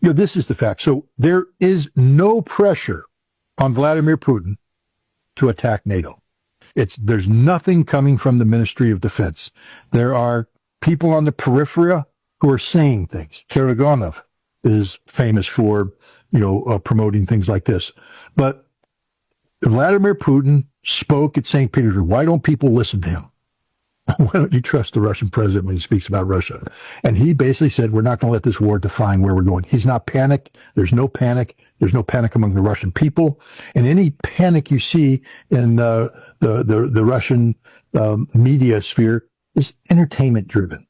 This is the fact. So there is no pressure on Vladimir Putin to attack NATO. There's nothing coming from the Ministry of Defense. There are people on the periphery who are saying things. Karaganov is famous for, promoting things like this. But Vladimir Putin spoke at St. Petersburg. Why don't people listen to him? Why don't you trust the Russian president when he speaks about Russia? And he basically said, we're not going to let this war define where we're going. He's not panicked. There's no panic. There's no panic among the Russian people. And any panic you see in the Russian media sphere is entertainment driven,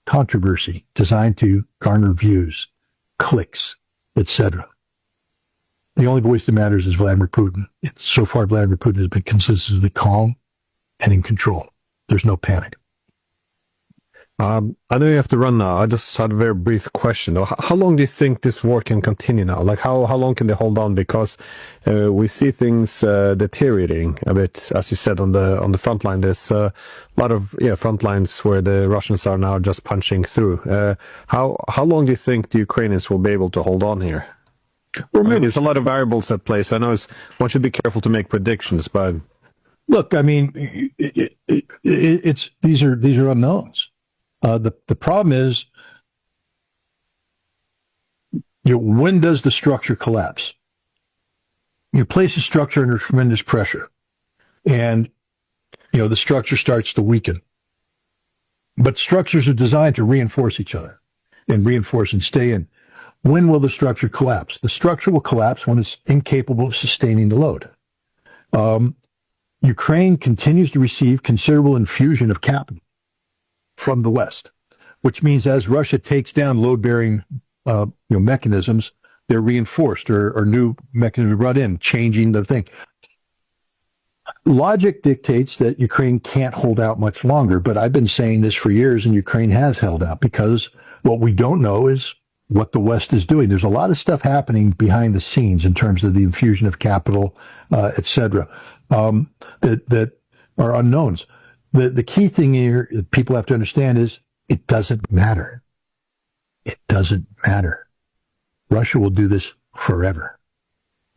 controversy designed to garner views, clicks, etc. The only voice that matters is Vladimir Putin. So far, Vladimir Putin has been consistently calm and in control. There's no panic. I know you have to run now. I just had a very brief question. How long do you think this war can continue now? Like, how long can they hold on? Because we see things deteriorating a bit, as you said, on the front line. There's a lot of front lines where the Russians are now just punching through. How long do you think the Ukrainians will be able to hold on here? Well, I mean, there's a lot of variables at play, so I know one should be careful to make predictions, but look, I mean, these are unknowns. The problem is, when does the structure collapse? You place a structure under tremendous pressure, and the structure starts to weaken. But structures are designed to reinforce each other and reinforce and stay in. When will the structure collapse? The structure will collapse when it's incapable of sustaining the load. Ukraine continues to receive considerable infusion of capital from the West, which means as Russia takes down load-bearing mechanisms, they're reinforced or new mechanisms brought in, changing the thing. Logic dictates that Ukraine can't hold out much longer, but I've been saying this for years, and Ukraine has held out because what we don't know is what the West is doing. There's a lot of stuff happening behind the scenes in terms of the infusion of capital, et cetera, that are unknowns. The key thing here that people have to understand is it doesn't matter. It doesn't matter. Russia will do this forever.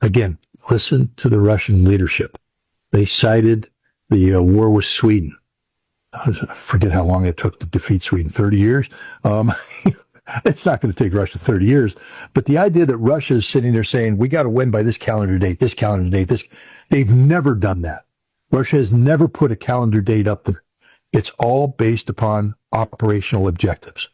Again, listen to the Russian leadership. They cited the war with Sweden. I forget how long it took to defeat Sweden, 30 years. It's not going to take Russia 30 years. But the idea that Russia is sitting there saying, we got to win by this calendar date, they've never done that. Russia has never put a calendar date up there. It's all based upon operational objectives.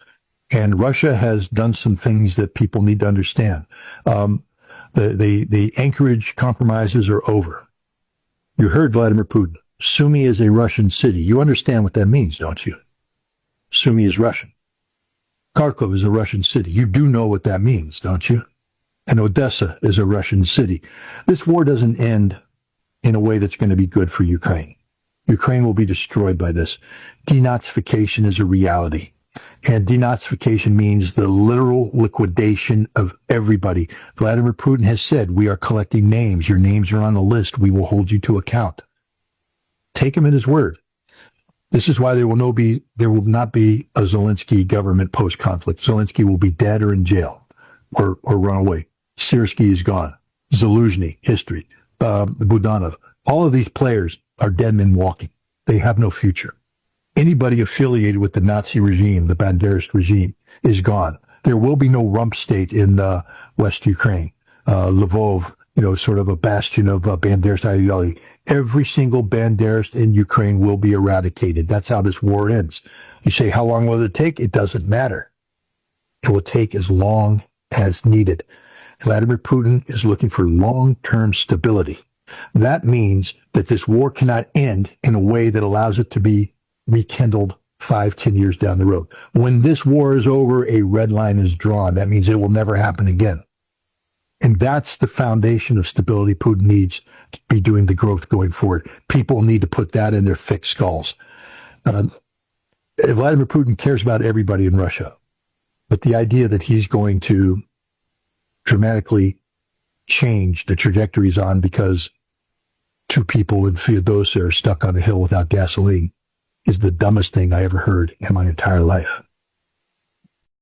And Russia has done some things that people need to understand. The Anchorage compromises are over. You heard Vladimir Putin. Sumy is a Russian city. You understand what that means, don't you? Sumy is Russian. Kharkov is a Russian city. You do know what that means, don't you? And Odessa is a Russian city. This war doesn't end in a way that's going to be good for Ukraine. Ukraine will be destroyed by this. Denazification is a reality. And denazification means the literal liquidation of everybody. Vladimir Putin has said, we are collecting names. Your names are on the list. We will hold you to account. Take him at his word. This is why there will not be a Zelensky government post-conflict. Zelensky will be dead or in jail or run away. Syrskyi is gone. Zaluzhny, history. Budanov. All of these players are dead men walking. They have no future. Anybody affiliated with the Nazi regime, the Banderist regime, is gone. There will be no rump state in West Ukraine. Lvov, sort of a bastion of Banderist ideology. Every single Banderist in Ukraine will be eradicated. That's how this war ends. You say, how long will it take? It doesn't matter. It will take as long as needed. Vladimir Putin is looking for long-term stability. That means that this war cannot end in a way that allows it to be rekindled 5-10 years down the road. When this war is over, a red line is drawn. That means it will never happen again. And that's the foundation of stability Putin needs to be doing the growth going forward. People need to put that in their thick skulls. Vladimir Putin cares about everybody in Russia. But the idea that he's going to dramatically change the trajectory he's on because two people in Feodosia are stuck on a hill without gasoline is the dumbest thing I ever heard in my entire life.